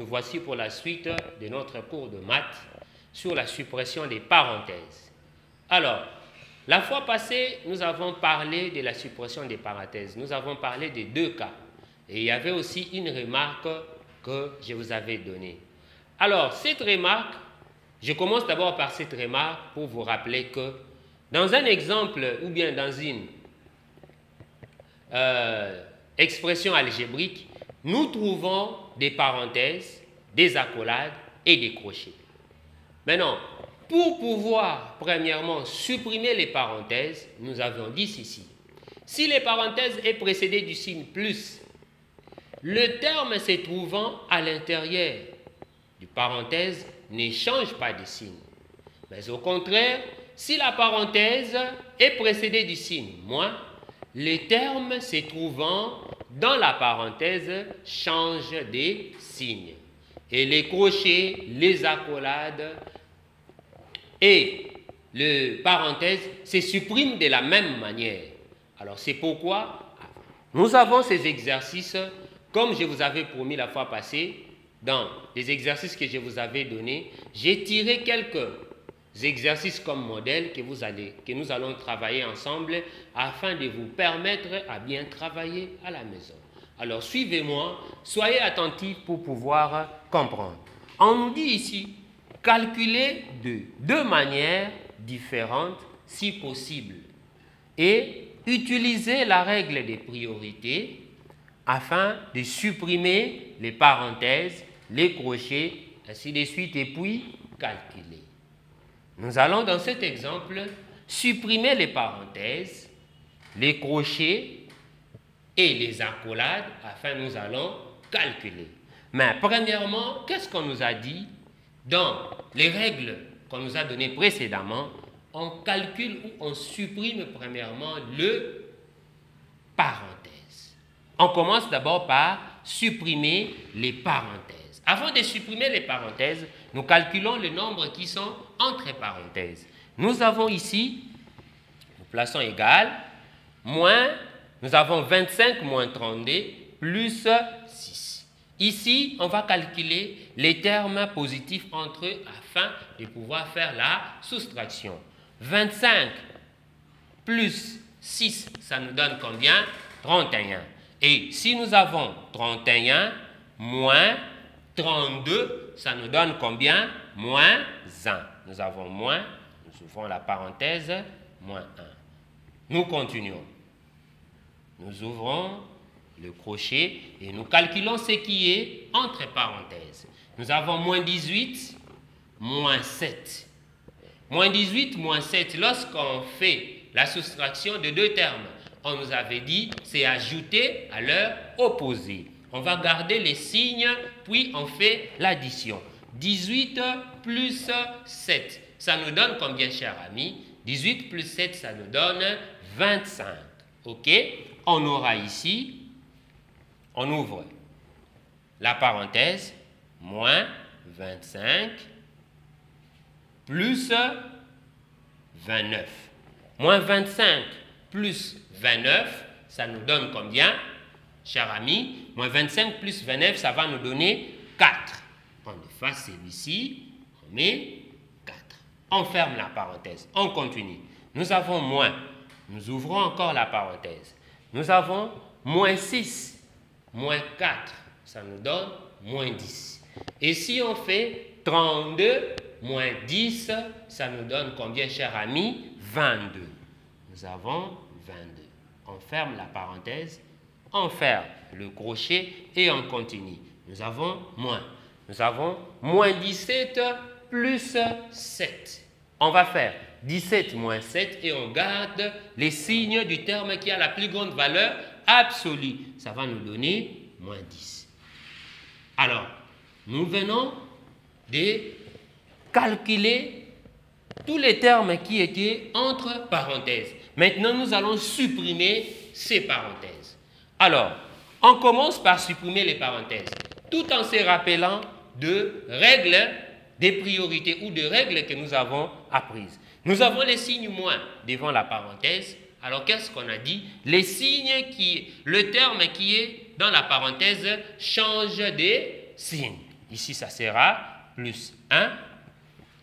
voici pour la suite de notre cours de maths sur la suppression des parenthèses. Alors, la fois passée, nous avons parlé de la suppression des parenthèses. Nous avons parlé de deux cas. Et il y avait aussi une remarque que je vous avais donnée. Alors, cette remarque, je commence d'abord par cette remarque pour vous rappeler que dans un exemple ou bien dans une expression algébrique, nous trouvons des parenthèses, des accolades et des crochets. Maintenant, pour pouvoir, premièrement, supprimer les parenthèses, nous avons dit ceci. Si les parenthèses est précédé du signe plus, le terme se trouvant à l'intérieur du parenthèse ne change pas de signe. Mais au contraire, si la parenthèse est précédée du signe moins, les termes se trouvant dans la parenthèse changent de signe. Et les crochets, les accolades et les parenthèses se suppriment de la même manière. Alors c'est pourquoi nous avons ces exercices, comme je vous avais promis la fois passée, dans les exercices que je vous avais donnés, j'ai tiré quelques exercices comme modèle que nous allons travailler ensemble afin de vous permettre à bien travailler à la maison. Alors suivez-moi, soyez attentifs pour pouvoir comprendre. On nous dit ici, calculer de deux manières différentes si possible et utiliser la règle des priorités afin de supprimer les parenthèses, les crochets, ainsi de suite, et puis calculer. Nous allons dans cet exemple supprimer les parenthèses, les crochets et les accolades afin nous allons calculer. Mais premièrement, qu'est-ce qu'on nous a dit? Dans les règles qu'on nous a données précédemment, on calcule ou on supprime premièrement le parenthèse. On commence d'abord par supprimer les parenthèses. Avant de supprimer les parenthèses, nous calculons le nombre qui sont entre parenthèses. Nous avons ici, nous plaçons égal, moins, nous avons 25 moins 32 plus 6. Ici, on va calculer les termes positifs entre eux afin de pouvoir faire la soustraction. 25 plus 6, ça nous donne combien? 31. Et si nous avons 31 moins 32, ça nous donne combien? Moins 1. Nous avons moins, nous ouvrons la parenthèse, moins 1. Nous continuons. Nous ouvrons le crochet et nous calculons ce qui est entre parenthèses. Nous avons moins 18, moins 7. Moins 18, moins 7, lorsqu'on fait la soustraction de deux termes, on nous avait dit c'est ajouter à leur opposé. On va garder les signes, puis on fait l'addition. 18 plus 7, ça nous donne combien, cher ami? 18 plus 7, ça nous donne 25. OK? On aura ici, on ouvre la parenthèse, moins 25 plus 29. Moins 25 plus 29, ça nous donne combien, cher ami? Moins 25 plus 29, ça va nous donner 4. On efface celui-ci, on met 4. On ferme la parenthèse, on continue. Nous avons moins, nous ouvrons encore la parenthèse. Nous avons moins 6, moins 4, ça nous donne moins 10. Et si on fait 32 moins 10, ça nous donne combien, cher ami? 22. Nous avons 22. On ferme la parenthèse, on ferme le crochet et on continue. Nous avons moins. Nous avons moins 17 plus 7. On va faire 17 moins 7 et on garde les signes du terme qui a la plus grande valeur absolue. Ça va nous donner moins 10. Alors, nous venons de calculer tous les termes qui étaient entre parenthèses. Maintenant, nous allons supprimer ces parenthèses. Alors, on commence par supprimer les parenthèses, tout en se rappelant de règles, des priorités ou de règles que nous avons apprises. Nous avons les signes moins devant la parenthèse. Alors, qu'est-ce qu'on a dit? Les signes le terme qui est dans la parenthèse change de signe. Ici, ça sera plus 1.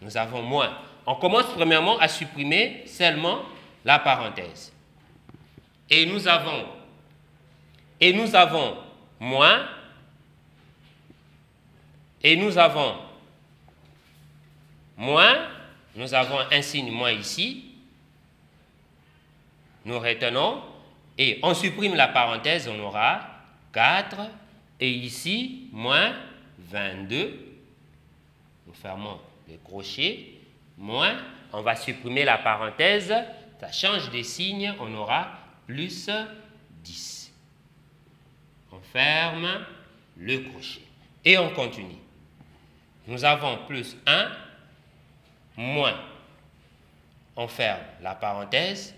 Nous avons moins. On commence premièrement à supprimer seulement la parenthèse. Et nous avons moins. Et nous avons moins. Nous avons un signe moins ici. Nous retenons. Et on supprime la parenthèse, on aura 4. Et ici, moins 22. Nous fermons le crochet. Moins, on va supprimer la parenthèse. Ça change de signe, on aura plus 10. On ferme le crochet. Et on continue. Nous avons plus 1, moins. On ferme la parenthèse.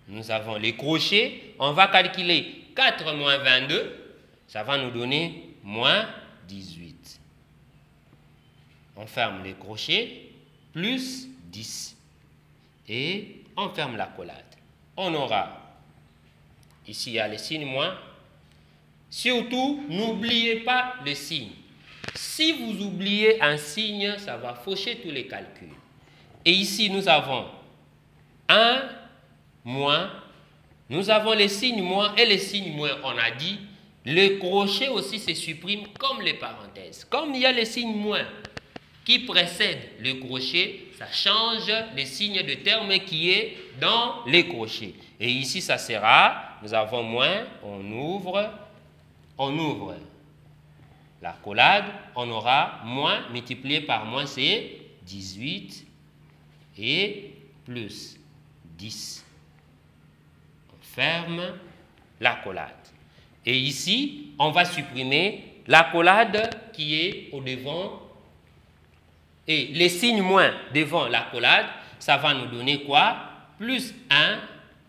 Nous avons les crochets. On va calculer 4 moins 22. Ça va nous donner moins 18. On ferme les crochets. Plus 10. Et on ferme l'accolade. On aura, ici il y a le signe moins. Surtout, n'oubliez pas le signe. Si vous oubliez un signe, ça va faucher tous les calculs. Et ici, nous avons 1 moins. Nous avons les signes moins et les signes moins, on a dit. Le crochet aussi se supprime comme les parenthèses. Comme il y a les signes moins qui précèdent le crochet, ça change le signe de terme qui est dans les crochets. Et ici, ça sera, nous avons moins, on ouvre l'accolade, on aura moins multiplié par moins, c'est 18 et plus 10. On ferme l'accolade. Et ici, on va supprimer l'accolade qui est au devant. Et les signes moins devant l'accolade, ça va nous donner quoi? Plus 1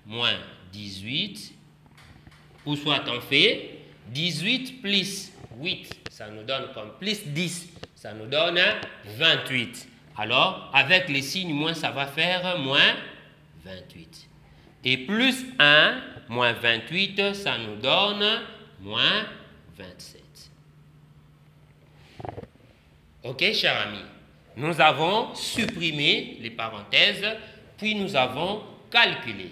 moins 18. Ou soit on fait 18 plus 8, ça nous donne comme plus 10. Ça nous donne 28. Alors, avec les signes moins, ça va faire moins 28. Et plus 1 moins 28, ça nous donne moins 27. Ok, chers amis? Nous avons supprimé les parenthèses, puis nous avons calculé.